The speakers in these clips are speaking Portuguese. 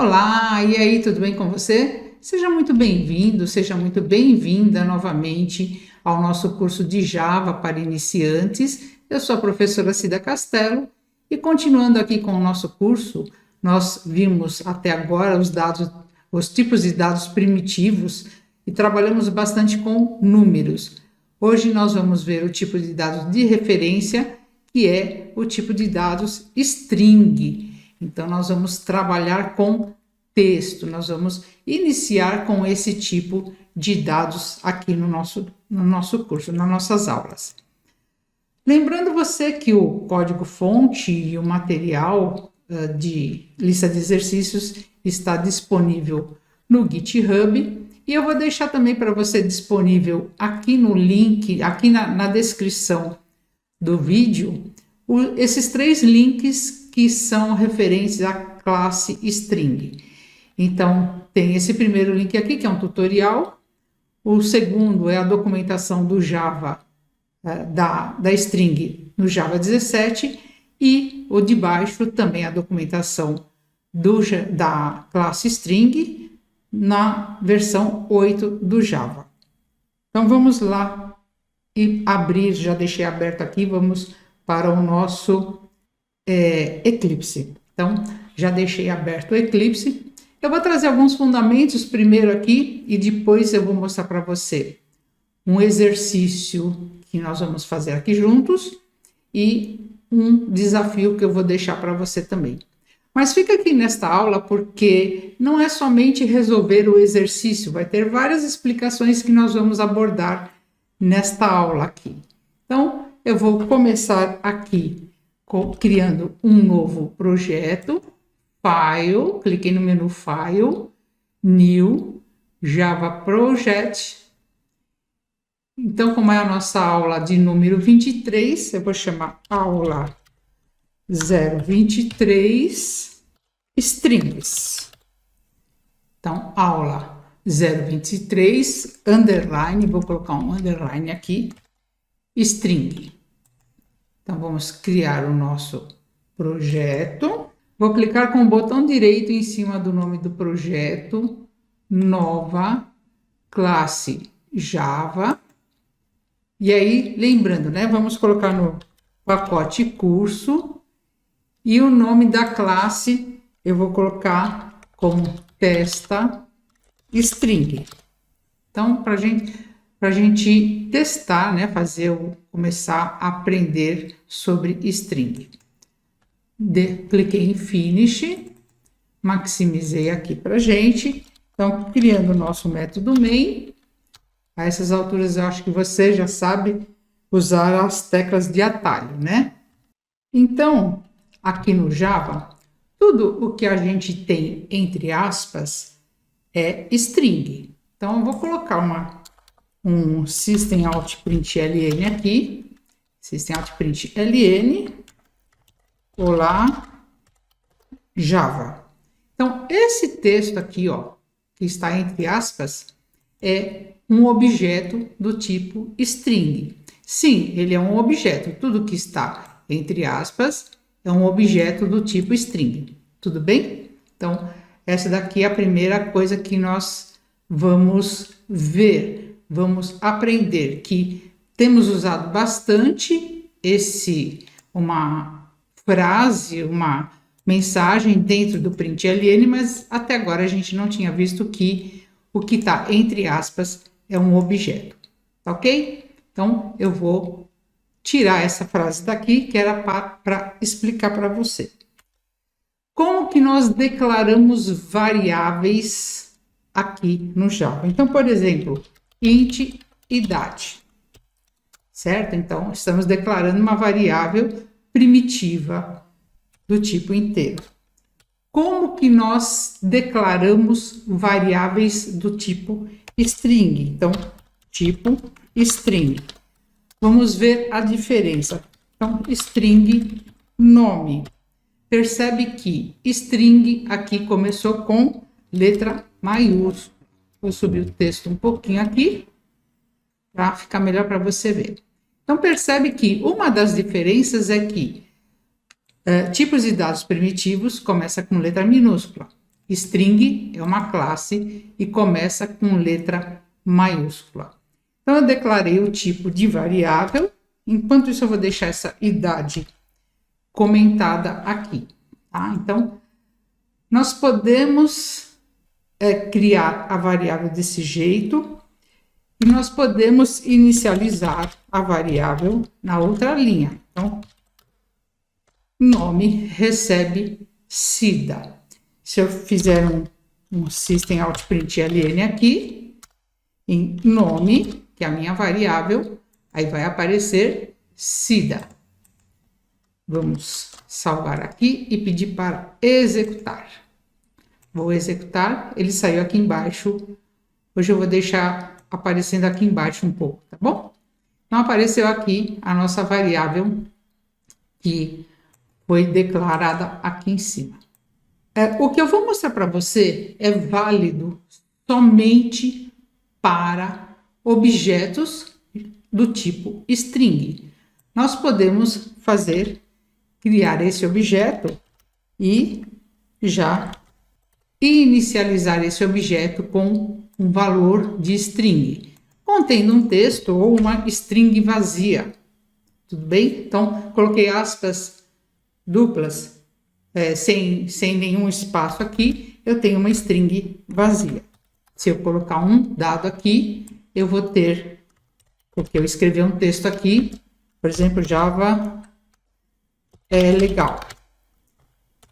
Olá, e aí, tudo bem com você? Seja muito bem-vindo, seja muito bem-vinda novamente ao nosso curso de Java para iniciantes. Eu sou a professora Cida Castelo e continuando aqui com o nosso curso, nós vimos até agora os tipos de dados primitivos e trabalhamos bastante com números. Hoje nós vamos ver o tipo de dados de referência, que é o tipo de dados string. Então, nós vamos trabalhar com texto, nós vamos iniciar com esse tipo de dados aqui no nosso curso, nas nossas aulas. Lembrando você que o código-fonte e o material de lista de exercícios está disponível no GitHub e eu vou deixar também para você disponível aqui no link, aqui na descrição do vídeo, esses 3 links que são referentes à classe string. Então, tem esse primeiro link aqui, que é um tutorial. O segundo é a documentação do Java, da string no Java 17. E o de baixo também a documentação da classe string na versão 8 do Java. Então, vamos lá e abrir, já deixei aberto aqui, vamos para o nosso Eclipse. Então, já deixei aberto o Eclipse. Eu vou trazer alguns fundamentos primeiro aqui e depois eu vou mostrar para você um exercício que nós vamos fazer aqui juntos e um desafio que eu vou deixar para você também. Mas fica aqui nesta aula porque não é somente resolver o exercício, vai ter várias explicações que nós vamos abordar nesta aula aqui. Então, eu vou começar aqui criando um novo projeto, File, cliquei no menu File, New, Java Project. Então, como é a nossa aula de número 23, eu vou chamar aula 023 strings. Então, aula 023, underline, vou colocar um underline aqui, string. Então, vamos criar o nosso projeto. Vou clicar com o botão direito em cima do nome do projeto, nova, classe Java. E aí, lembrando, né? Vamos colocar no pacote curso e o nome da classe eu vou colocar como testa string. Então, para a gente testar, né? Começar a aprender sobre string. Cliquei em Finish, maximizei aqui para a gente. Então, criando o nosso método main. A essas alturas, eu acho que você já sabe usar as teclas de atalho, né? Então, aqui no Java, tudo o que a gente tem entre aspas é string. Então, eu vou colocar um system.out.println aqui. System.out.println. Olá, Java. Então, esse texto aqui, ó, que está entre aspas, é um objeto do tipo string. Sim, ele é um objeto. Tudo que está entre aspas é um objeto do tipo string. Tudo bem? Então, essa daqui é a primeira coisa que nós vamos ver. Vamos aprender que temos usado bastante uma frase, uma mensagem dentro do println, mas até agora a gente não tinha visto que o que está entre aspas é um objeto, tá ok? Então, eu vou tirar essa frase daqui, que era para explicar para você. Como que nós declaramos variáveis aqui no Java? Então, por exemplo, int idade, certo? Então, estamos declarando uma variável primitiva do tipo inteiro. Como que nós declaramos variáveis do tipo string? Então, tipo string. Vamos ver a diferença. Então, string nome. Percebe que string aqui começou com letra maiúscula. Vou subir o texto um pouquinho aqui para ficar melhor para você ver. Então, percebe que uma das diferenças é que tipos de dados primitivos começa com letra minúscula String é uma classe e começa com letra maiúscula. Então, eu declarei o tipo de variável. Enquanto isso, eu vou deixar essa idade comentada aqui. Tá? Então, nós podemos criar a variável desse jeito e nós podemos inicializar a variável na outra linha. Então, nome recebe SIDA. Se eu fizer um System Out Print ln aqui, em nome, que é a minha variável, aí vai aparecer SIDA. Vamos salvar aqui e pedir para executar. Vou executar, ele saiu aqui embaixo. Hoje eu vou deixar aparecendo aqui embaixo um pouco, tá bom? Então, apareceu aqui a nossa variável que foi declarada aqui em cima. O que eu vou mostrar para você é válido somente para objetos do tipo string. Nós podemos criar esse objeto e já inicializar esse objeto com um valor de string, contendo um texto ou uma string vazia. Tudo bem? Então, coloquei aspas duplas, sem nenhum espaço aqui, eu tenho uma string vazia. Se eu colocar um dado aqui, eu vou ter, porque eu escrevi um texto aqui, por exemplo, Java é legal,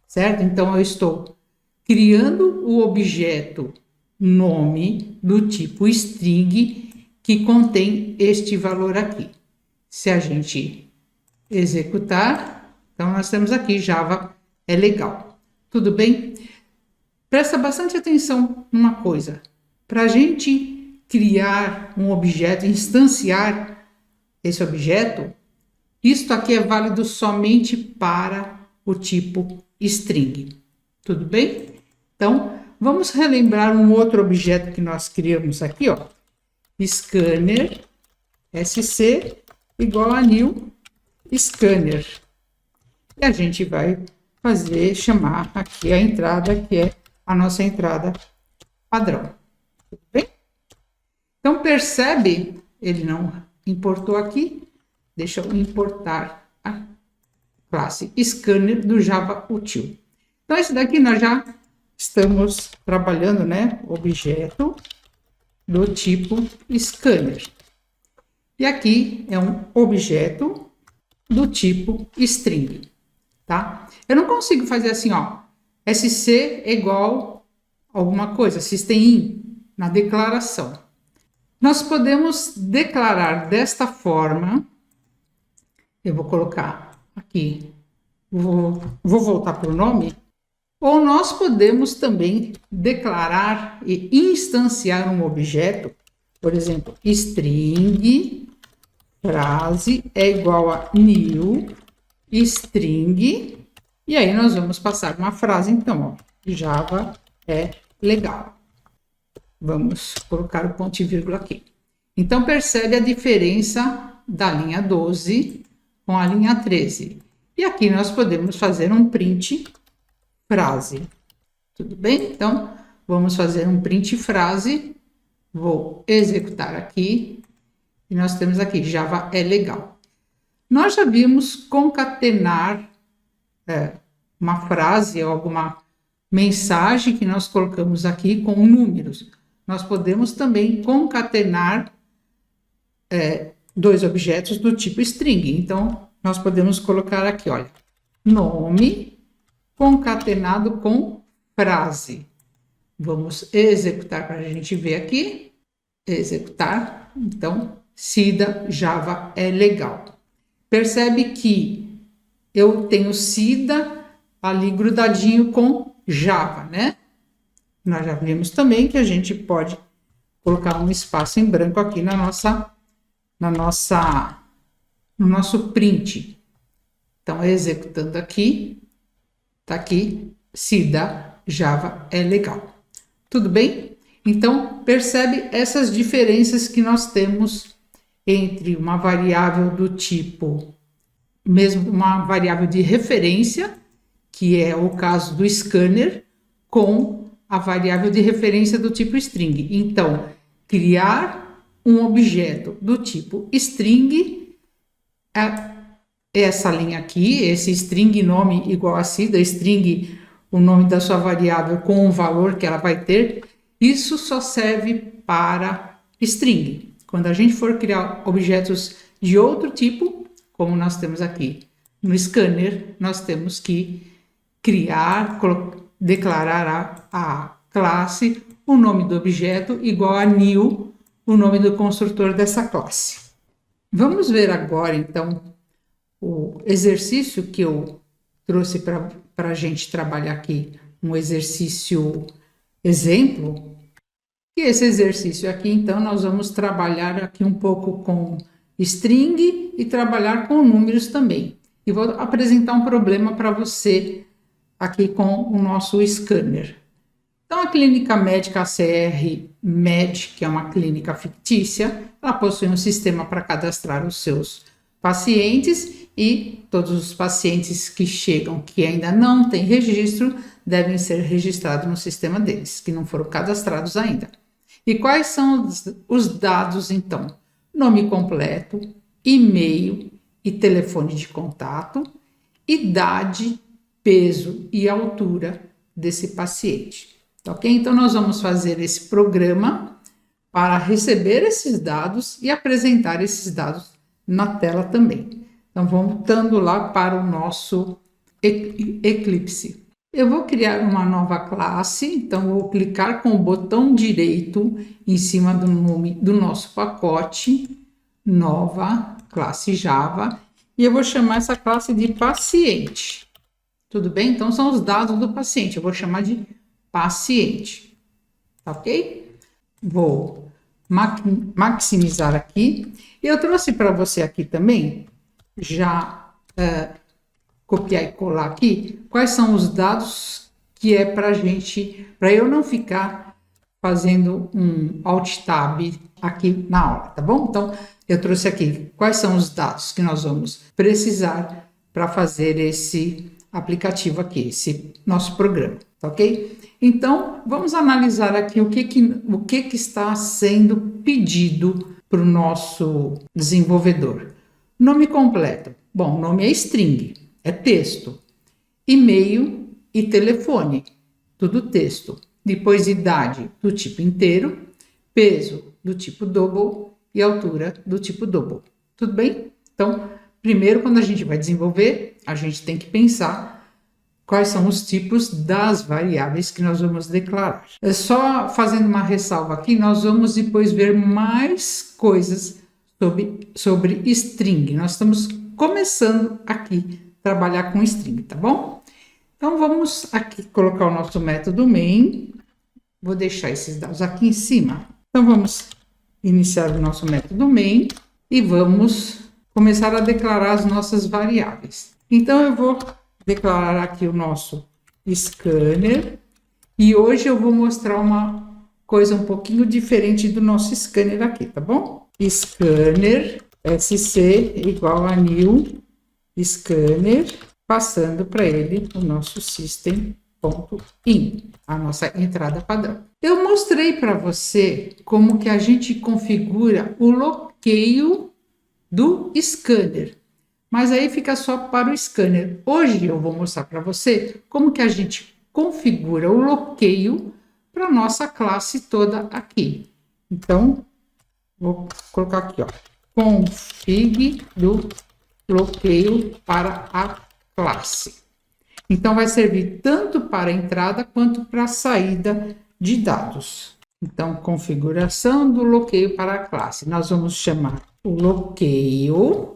certo? Então, eu estou criando o objeto nome do tipo string que contém este valor aqui. Se a gente executar, então nós temos aqui Java é legal. Tudo bem? Presta bastante atenção numa coisa. Para a gente criar um objeto, instanciar esse objeto, isto aqui é válido somente para o tipo string. Tudo bem? Então, vamos relembrar um outro objeto que nós criamos aqui, ó. Scanner SC igual a new scanner. E a gente vai chamar aqui a entrada, que é a nossa entrada padrão. Tudo bem? Então, percebe, ele não importou aqui. Deixa eu importar a classe scanner do Java Util. Então, esse daqui nós já estamos trabalhando, né? Objeto do tipo scanner. E aqui é um objeto do tipo string, tá? Eu não consigo fazer assim, ó, SC é igual a alguma coisa, system na declaração. Nós podemos declarar desta forma, eu vou colocar aqui, vou voltar para o nome, ou nós podemos também declarar e instanciar um objeto, por exemplo, string frase é igual a new string, e aí nós vamos passar uma frase, então, ó, Java é legal. Vamos colocar o ponto e vírgula aqui. Então, percebe a diferença da linha 12 com a linha 13. E aqui nós podemos fazer um print frase. Tudo bem? Então, vamos fazer um print frase. Vou executar aqui. E nós temos aqui, Java é legal. Nós já vimos concatenar uma frase ou alguma mensagem que nós colocamos aqui com números. Nós podemos também concatenar dois objetos do tipo string. Então, nós podemos colocar aqui, olha, nome concatenado com frase. Vamos executar para a gente ver aqui. Executar. Então, SIDA Java é legal. Percebe que eu tenho SIDA ali grudadinho com Java, né? Nós já vimos também que a gente pode colocar um espaço em branco aqui no nosso print. Então, executando aqui, tá aqui, SIDA Java é legal. Tudo bem? Então, percebe essas diferenças que nós temos entre uma variável do tipo, mesmo uma variável de referência, que é o caso do scanner, com a variável de referência do tipo string. Então, criar um objeto do tipo string é essa linha aqui, esse string nome igual a Cida, string o nome da sua variável com o valor que ela vai ter, isso só serve para string. Quando a gente for criar objetos de outro tipo, como nós temos aqui no scanner, nós temos que criar, declarar a classe, o nome do objeto igual a new, o nome do construtor dessa classe. Vamos ver agora, então, o exercício que eu trouxe para a gente trabalhar aqui, um exercício exemplo. E esse exercício aqui, então, nós vamos trabalhar aqui um pouco com string e trabalhar com números também. E vou apresentar um problema para você aqui com o nosso scanner. Então, a clínica médica ACR Med, que é uma clínica fictícia, ela possui um sistema para cadastrar os seus pacientes e todos os pacientes que chegam que ainda não têm registro devem ser registrados no sistema deles, que não foram cadastrados ainda. E quais são os dados, então? Nome completo, e-mail e telefone de contato, idade, peso e altura desse paciente. Ok? Então, nós vamos fazer esse programa para receber esses dados e apresentar esses dados na tela também. Então, voltando lá para o nosso Eclipse. Eu vou criar uma nova classe, então vou clicar com o botão direito em cima do nome do nosso pacote, nova classe Java, e eu vou chamar essa classe de paciente. Tudo bem? Então, são os dados do paciente, eu vou chamar de paciente, ok? Vou maximizar aqui. E eu trouxe para você aqui também, já copiar e colar aqui, quais são os dados que é para eu não ficar fazendo um Alt Tab aqui na aula, tá bom? Então, eu trouxe aqui quais são os dados que nós vamos precisar para fazer esse aplicativo aqui, esse nosso programa, tá ok? Então, vamos analisar aqui o que está sendo pedido para o nosso desenvolvedor. Nome completo. Bom, nome é string, é texto. E-mail e telefone, tudo texto. Depois, idade do tipo inteiro, peso do tipo double e altura do tipo double. Tudo bem? Então, primeiro, quando a gente vai desenvolver, a gente tem que pensar quais são os tipos das variáveis que nós vamos declarar. É só fazendo uma ressalva aqui, nós vamos depois ver mais coisas sobre string. Nós estamos começando aqui a trabalhar com string, tá bom? Então, vamos aqui colocar o nosso método main. Vou deixar esses dados aqui em cima. Então, vamos iniciar o nosso método main e vamos começar a declarar as nossas variáveis. Então, eu vou declarar aqui o nosso scanner e hoje eu vou mostrar uma coisa um pouquinho diferente do nosso scanner aqui, tá bom? Scanner SC igual a new scanner, passando para ele o nosso system.in, a nossa entrada padrão. Eu mostrei para você como que a gente configura o bloqueio do scanner, mas aí fica só para o scanner. Hoje eu vou mostrar para você como que a gente configura o bloqueio para a nossa classe toda aqui. Então, vou colocar aqui, ó, config do bloqueio para a classe. Então, vai servir tanto para a entrada quanto para a saída de dados. Então, configuração do bloqueio para a classe. Nós vamos chamar o bloqueio.set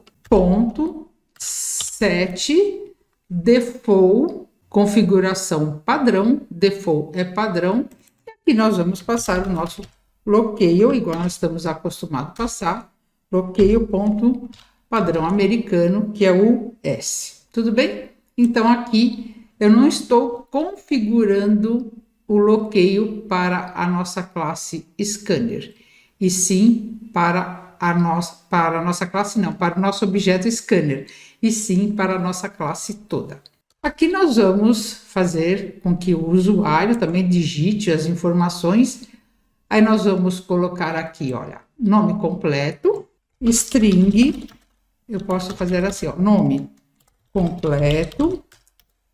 default, configuração padrão, default é padrão, e aqui nós vamos passar o nosso bloqueio, igual nós estamos acostumados a passar, bloqueio.padrão americano, que é o S. Tudo bem? Então, aqui eu não estou configurando o bloqueio para a nossa classe scanner, e sim para a nossa classe, não, para o nosso objeto scanner, e sim para a nossa classe toda. Aqui nós vamos fazer com que o usuário também digite as informações. Aí nós vamos colocar aqui, olha, nome completo, string, eu posso fazer assim, ó, nome completo,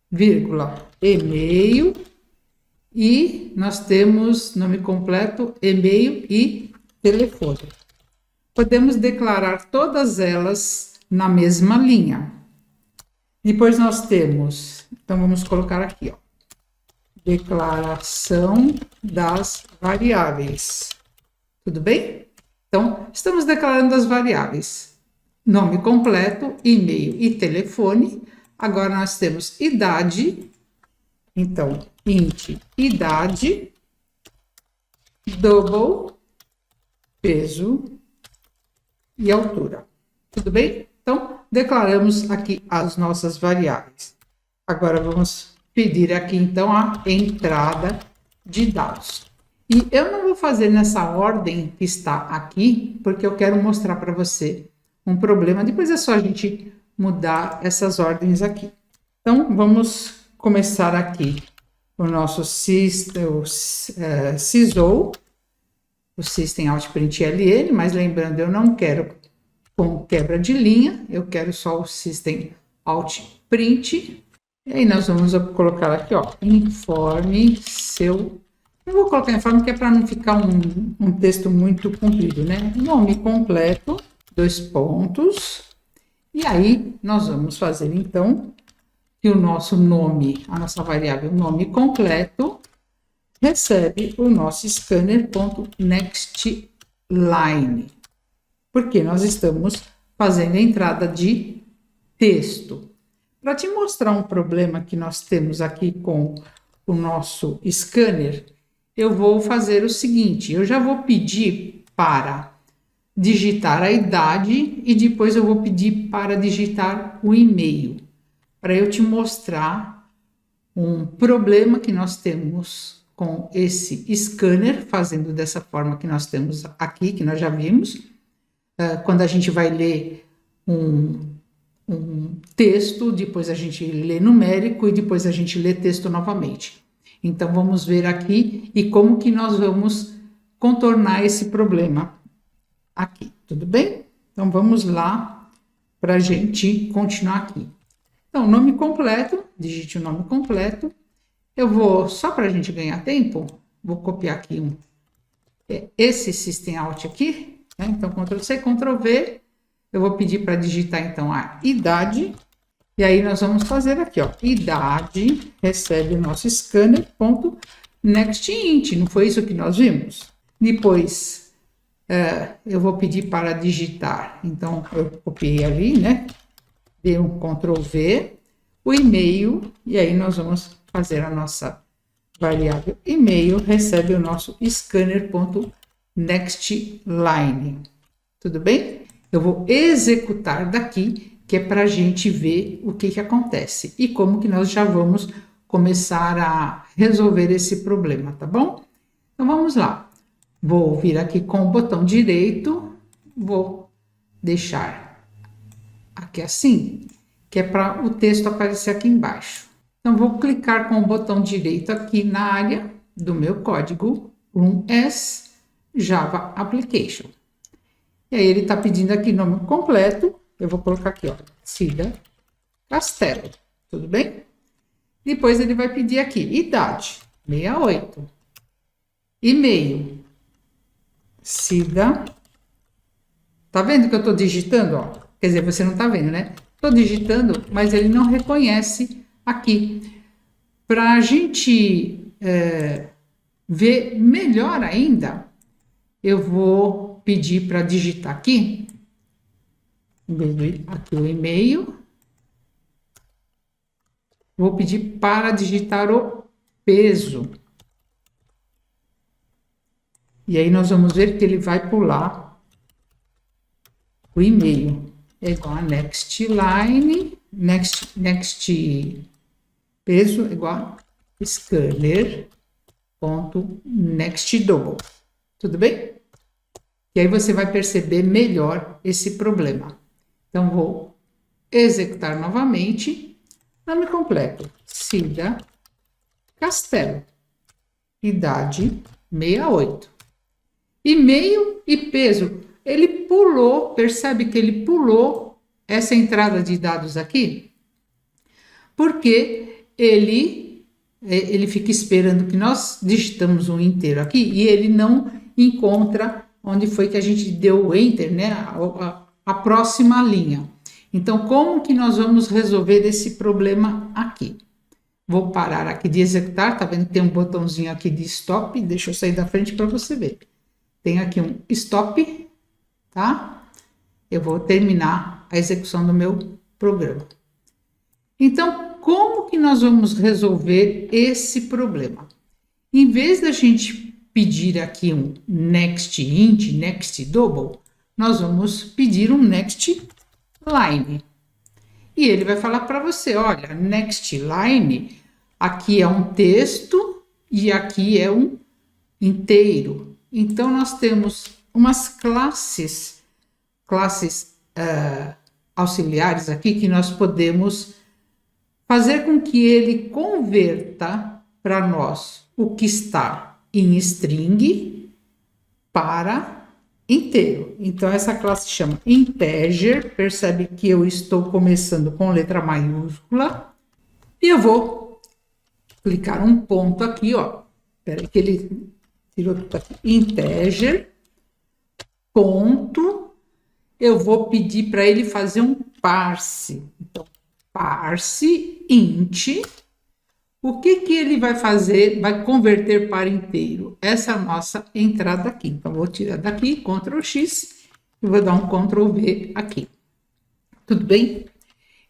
vírgula, e-mail, e nós temos nome completo, e-mail e telefone. Podemos declarar todas elas na mesma linha. Depois nós temos, então vamos colocar aqui, ó, declaração das variáveis. Tudo bem? Então, estamos declarando as variáveis. Nome completo, e-mail e telefone. Agora nós temos idade. Então, int idade, double, peso e altura. Tudo bem? Então, declaramos aqui as nossas variáveis. Agora, vamos pedir aqui, então, a entrada de dados. E eu não vou fazer nessa ordem que está aqui, porque eu quero mostrar para você um problema. Depois é só a gente mudar essas ordens aqui. Então, vamos começar aqui o nosso SysOu, o System Out Print LN, mas lembrando, eu não quero com quebra de linha, eu quero só o System Out Print. E aí nós vamos colocar aqui, ó, informe seu... Eu vou colocar informe porque é para não ficar um texto muito comprido, né? Nome completo, 2 pontos. E aí nós vamos fazer, então, que o nosso nome, a nossa variável nome completo, recebe o nosso scanner.nextLine. Porque nós estamos fazendo a entrada de texto. Para te mostrar um problema que nós temos aqui com o nosso scanner, eu vou fazer o seguinte, eu já vou pedir para digitar a idade e depois eu vou pedir para digitar o e-mail, para eu te mostrar um problema que nós temos com esse scanner, fazendo dessa forma que nós temos aqui, que nós já vimos. Quando a gente vai ler um texto, depois a gente lê numérico e depois a gente lê texto novamente. Então, vamos ver aqui e como que nós vamos contornar esse problema aqui, tudo bem? Então, vamos lá para a gente continuar aqui. Então, nome completo, digite o nome completo. Eu vou, só para a gente ganhar tempo, vou copiar aqui esse System Out aqui. Então, Ctrl+C, Ctrl+V, eu vou pedir para digitar, então, a idade, e aí nós vamos fazer aqui, ó, idade, recebe o nosso scanner.nextInt, não foi isso que nós vimos? Depois, eu vou pedir para digitar, então, eu copiei ali, né, dei um Ctrl+V, o e-mail, e aí nós vamos fazer a nossa variável e-mail, recebe o nosso scanner.nextLine. Tudo bem? Eu vou executar daqui, que é para a gente ver o que acontece e como que nós já vamos começar a resolver esse problema, tá bom? Então vamos lá. Vou vir aqui com o botão direito, vou deixar aqui assim, que é para o texto aparecer aqui embaixo. Então vou clicar com o botão direito aqui na área do meu código, Run as Java Application. E aí ele está pedindo aqui nome completo, eu vou colocar aqui, ó, Cida Castelo, tudo bem? Depois ele vai pedir aqui, idade, 68, e-mail, Cida, tá vendo que eu estou digitando, ó? Quer dizer, você não tá vendo, né? Estou digitando, mas ele não reconhece aqui. Para a gente ver melhor ainda, eu vou pedir para digitar aqui, em vez do aqui o e-mail, vou pedir para digitar o peso. E aí nós vamos ver que ele vai pular o e-mail. É igual a next line, next peso é igual a scanner.next double. Tudo bem? E aí você vai perceber melhor esse problema. Então, vou executar novamente. Nome completo, Cida Castelo. Idade 68. E-mail e peso. Ele pulou, percebe que ele pulou essa entrada de dados aqui? Porque ele fica esperando que nós digitamos um inteiro aqui e ele não encontra onde foi que a gente deu o enter, né? A próxima linha. Então, como que nós vamos resolver esse problema aqui? Vou parar aqui de executar, tá vendo que tem um botãozinho aqui de stop, deixa eu sair da frente para você ver. Tem aqui um stop, tá? Eu vou terminar a execução do meu programa. Então, como que nós vamos resolver esse problema? Em vez da gente pedir aqui um next int, next double, nós vamos pedir um next line. E ele vai falar para você, olha, next line, aqui é um texto e aqui é um inteiro. Então, nós temos umas classes auxiliares aqui que nós podemos fazer com que ele converta para nós o que está em string para inteiro. Então, essa classe chama integer, percebe que eu estou começando com letra maiúscula, e eu vou clicar um ponto aqui, ó, espera aí que ele tirou tudo aqui, integer, ponto, eu vou pedir para ele fazer um parse, então, parse int, o que que ele vai fazer? Vai converter para inteiro essa nossa entrada aqui. Então, vou tirar daqui, Ctrl X, e vou dar um Ctrl V aqui. Tudo bem?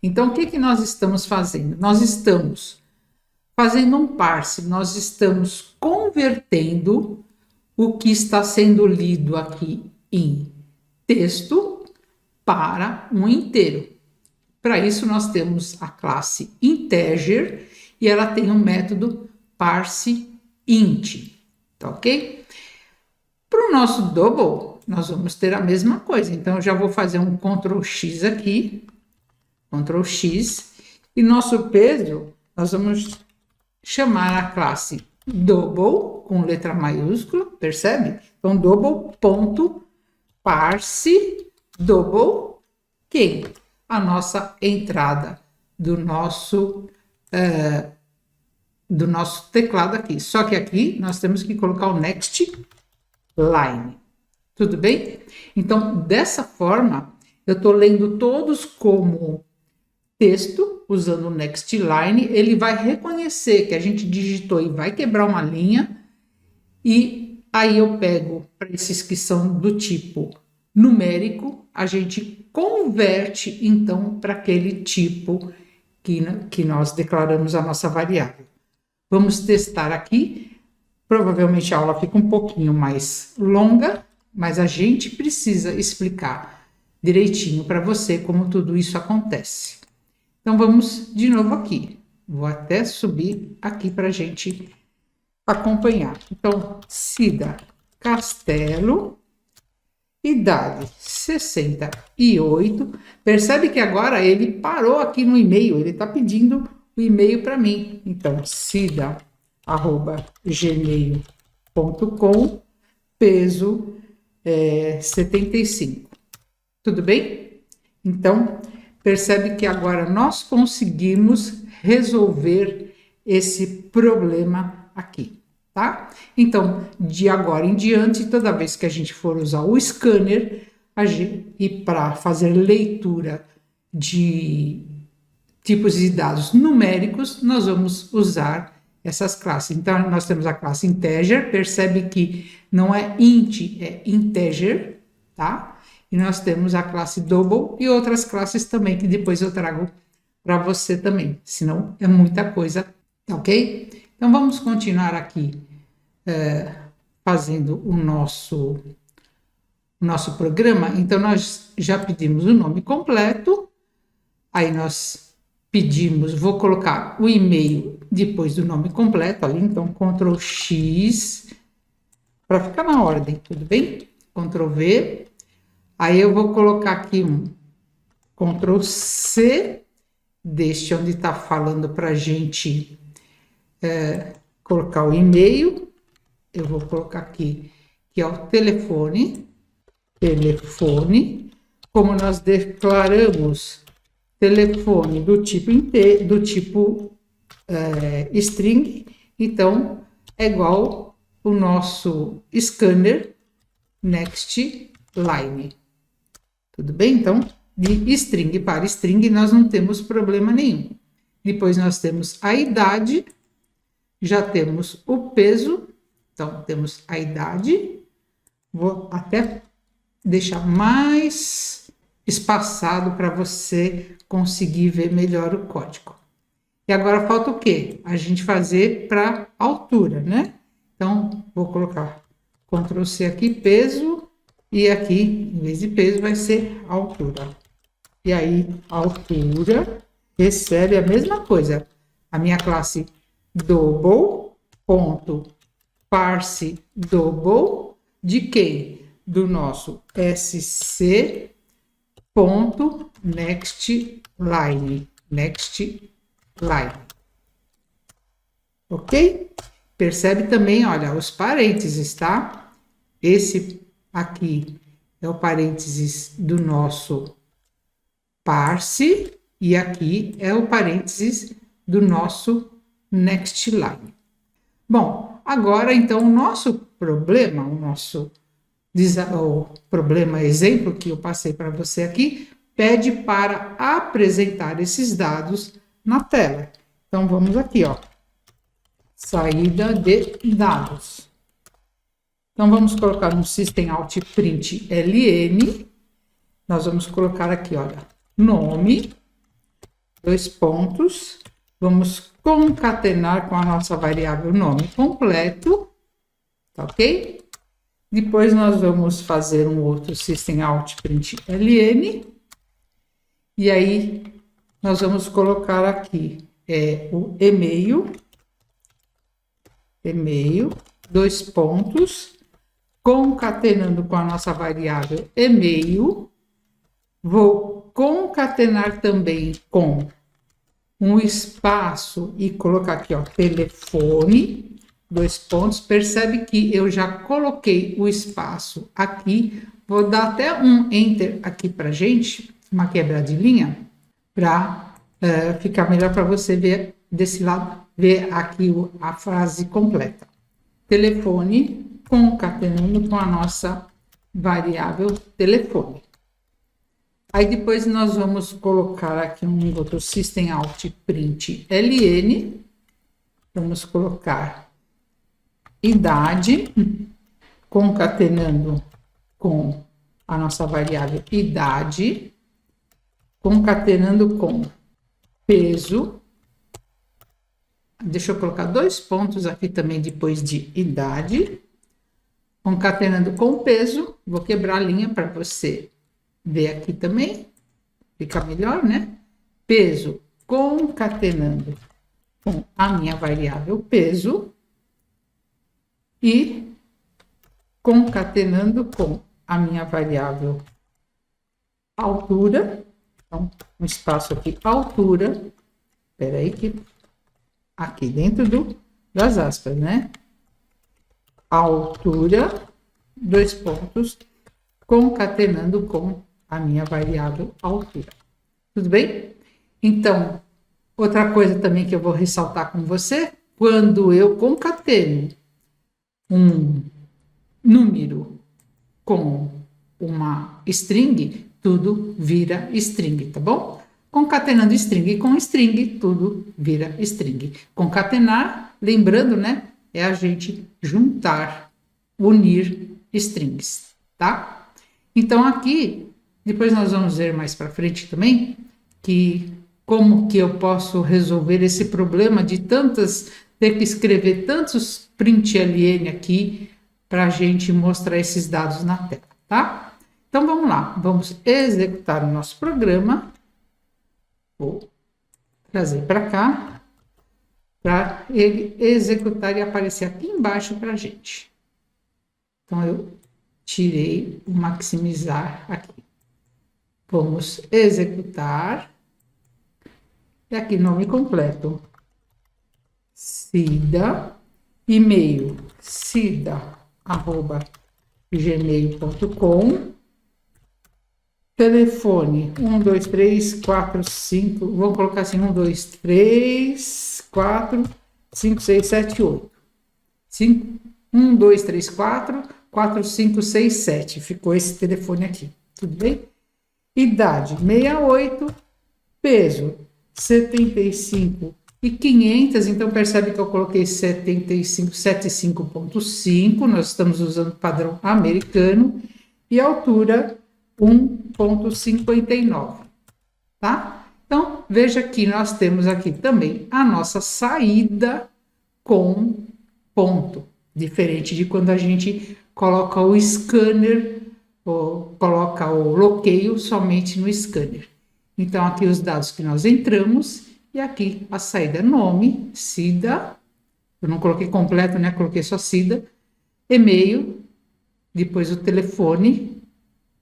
Então, o que que nós estamos fazendo? Nós estamos fazendo um parse, nós estamos convertendo o que está sendo lido aqui em texto para um inteiro. Para isso, nós temos a classe integer e ela tem um método parseInt, tá ok? Para o nosso double, nós vamos ter a mesma coisa. Então, eu já vou fazer um Ctrl X aqui, Ctrl X, e nosso peso, nós vamos chamar a classe double, com letra maiúscula, percebe? Então, double.parse double quem? A nossa entrada do nosso teclado aqui. Só que aqui nós temos que colocar o next line. Tudo bem? Então, dessa forma, eu estou lendo todos como texto, usando o next line. Ele vai reconhecer que a gente digitou e vai quebrar uma linha. E aí eu pego para esses que são do tipo numérico, a gente converte então para aquele tipo que nós declaramos a nossa variável. Vamos testar aqui. Provavelmente a aula fica um pouquinho mais longa, mas a gente precisa explicar direitinho para você como tudo isso acontece. Então, vamos de novo aqui. Vou até subir aqui para a gente acompanhar. Então, Cida Castelo, idade 68. Percebe que agora ele parou aqui no e-mail, ele está pedindo o e-mail para mim. Então, cida@gmail.com, peso 75. Tudo bem? Então, percebe que agora nós conseguimos resolver esse problema aqui, tá? Então, de agora em diante, toda vez que a gente for usar o scanner, e para fazer leitura de tipos de dados numéricos, nós vamos usar essas classes. Então, nós temos a classe integer, percebe que não é int, é integer, tá? E nós temos a classe double e outras classes também, que depois eu trago para você também, senão é muita coisa, tá ok? Então, vamos continuar aqui fazendo o nosso programa. Então, nós já pedimos o nome completo, aí nós pedimos, vou colocar o e-mail depois do nome completo ali, então Ctrl X, para ficar na ordem, tudo bem? Ctrl V, aí eu vou colocar aqui um Ctrl C deste onde está falando para a gente colocar o e-mail. Eu vou colocar aqui, que é o telefone. Como nós declaramos telefone do tipo string, então é igual o nosso scanner next line. Tudo bem? Então, de string para string, nós não temos problema nenhum. Depois nós temos a idade, já temos o peso, então temos a idade. Vou até deixar mais espaçado para você conseguir ver melhor o código. E agora falta o quê? A gente fazer para altura, né? Então, vou colocar Ctrl C aqui, peso, e aqui, em vez de peso, vai ser altura. E aí, a altura recebe a mesma coisa. A minha classe double.parse double de quem? Do nosso sc.nextLine. Ok? Percebe também, olha, os parênteses, tá? Esse aqui é o parênteses do nosso parse e aqui é o parênteses do nosso nextLine. Bom, agora então o nosso problema, o problema exemplo que eu passei para você aqui, pede para apresentar esses dados na tela. Então vamos aqui, ó, saída de dados. Então vamos colocar no System Out Print LN, nós vamos colocar aqui, olha, nome, 2 pontos, vamos concatenar com a nossa variável nome completo, tá ok? Depois nós vamos fazer um outro System Out Print LN, e aí nós vamos colocar aqui o e-mail, 2 pontos, concatenando com a nossa variável e-mail, vou concatenar também com um espaço e colocar aqui, ó, telefone, 2 pontos. Percebe que eu já coloquei o espaço aqui. Vou dar até um enter aqui para gente, uma quebra de linha, para ficar melhor para você ver desse lado, ver aqui a frase completa. Telefone concatenando com a nossa variável telefone. Aí depois nós vamos colocar aqui um outro System Out Print LN. Vamos colocar idade, concatenando com a nossa variável idade, concatenando com peso. Deixa eu colocar 2 pontos aqui também depois de idade. Concatenando com peso, vou quebrar a linha para você ver aqui também, fica melhor, né? Peso concatenando com a minha variável peso e concatenando com a minha variável altura. Então, um espaço aqui, altura. Espera aí que aqui dentro das aspas, né? Altura, 2 pontos, concatenando com a minha variável altura. Tudo bem? Então, outra coisa também que eu vou ressaltar com você, quando eu concateno um número com uma string, tudo vira string, tá bom? Concatenando string com string, tudo vira string. Concatenar, lembrando, né, é a gente juntar, unir strings, tá? Então aqui, depois nós vamos ver mais para frente também, que como que eu posso resolver esse problema de ter que escrever tantos print ln aqui para a gente mostrar esses dados na tela, tá? Então vamos lá, vamos executar o nosso programa. Vou trazer para cá, para ele executar e aparecer aqui embaixo para a gente. Então eu tirei o maximizar aqui. Vamos executar. E aqui nome completo. Cida, e-mail cida@gmail.com, telefone 1, 2, 3, 4, 5, vamos colocar assim, 1, 2, 3, 4, 5, 6, 7, 8. 1, 2, 3, 4, 4, 5, 6, 7. Ficou esse telefone aqui, tudo bem? Idade 68, peso 75 e 500, então percebe que eu coloquei 75, 75.5, nós estamos usando o padrão americano, e altura 1,59, tá? Então, veja que nós temos aqui também a nossa saída com ponto, diferente de quando a gente coloca o scanner, ou coloca o bloqueio somente no scanner. Então, aqui os dados que nós entramos, e aqui a saída, nome, Cida, eu não coloquei completo, né? Coloquei só Cida, e-mail, depois o telefone,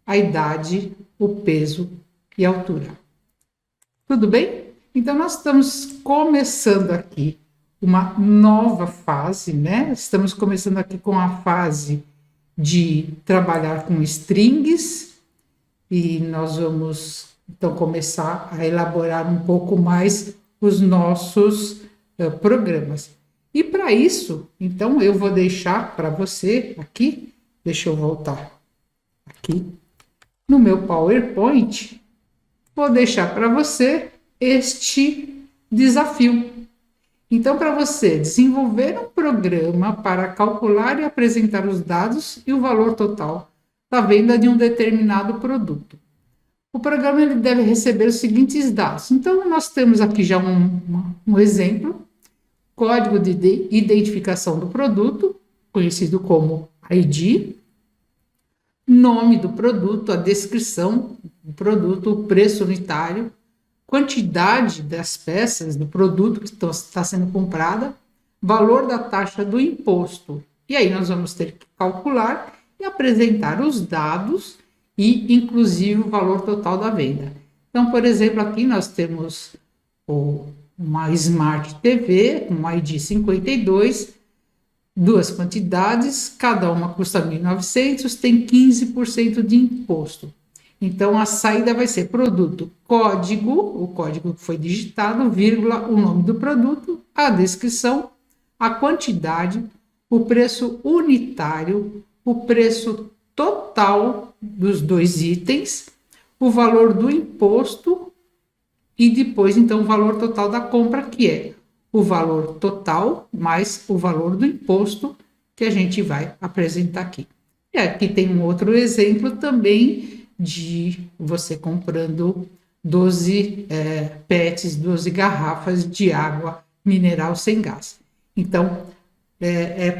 a idade, o peso e a altura. Tudo bem? Então, nós estamos começando aqui uma nova fase, né? Estamos começando aqui com a fase de trabalhar com strings, e nós vamos então começar a elaborar um pouco mais os nossos programas. E para isso, então eu vou deixar para você aqui, deixa eu voltar aqui no meu PowerPoint, vou deixar para você este desafio. Então, para você desenvolver um programa para calcular e apresentar os dados e o valor total da venda de um determinado produto. O programa ele deve receber os seguintes dados. Então, nós temos aqui já um exemplo, código de identificação do produto, conhecido como ID, nome do produto, a descrição do produto, o preço unitário, quantidade das peças do produto que está sendo comprada, valor da taxa do imposto. E aí nós vamos ter que calcular e apresentar os dados e, inclusive, o valor total da venda. Então, por exemplo, aqui nós temos uma Smart TV, um ID 52, duas quantidades, cada uma custa 1.900, tem 15% de imposto. Então, a saída vai ser produto, código, o código que foi digitado, vírgula, o nome do produto, a descrição, a quantidade, o preço unitário, o preço total dos dois itens, o valor do imposto e depois, então, o valor total da compra, que é o valor total mais o valor do imposto que a gente vai apresentar aqui. E aqui tem um outro exemplo também de você comprando 12 PETs, 12 garrafas de água mineral sem gás. Então,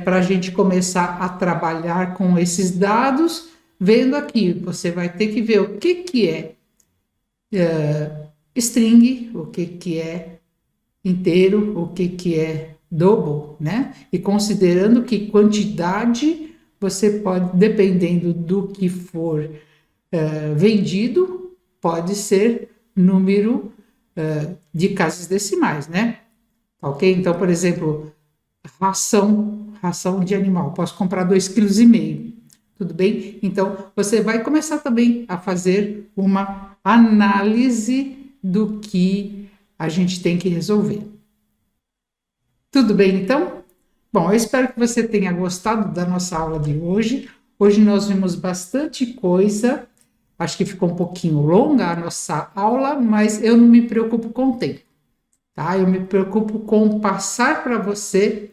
para a gente começar a trabalhar com esses dados, vendo aqui, você vai ter que ver o que é string, o que é inteiro, o que é double, né? E considerando que quantidade você pode, dependendo do que for vendido, pode ser número de casas decimais, né? Ok? Então, por exemplo, ração de animal, posso comprar 2,5 kg, tudo bem? Então, você vai começar também a fazer uma análise do que a gente tem que resolver. Tudo bem, então? Bom, eu espero que você tenha gostado da nossa aula de hoje. Hoje nós vimos bastante coisa. Acho que ficou um pouquinho longa a nossa aula, mas eu não me preocupo com o tempo, tá? Eu me preocupo com passar para você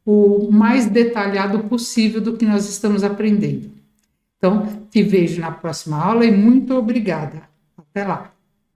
o mais detalhado possível do que nós estamos aprendendo. Então, te vejo na próxima aula e muito obrigada. Até lá!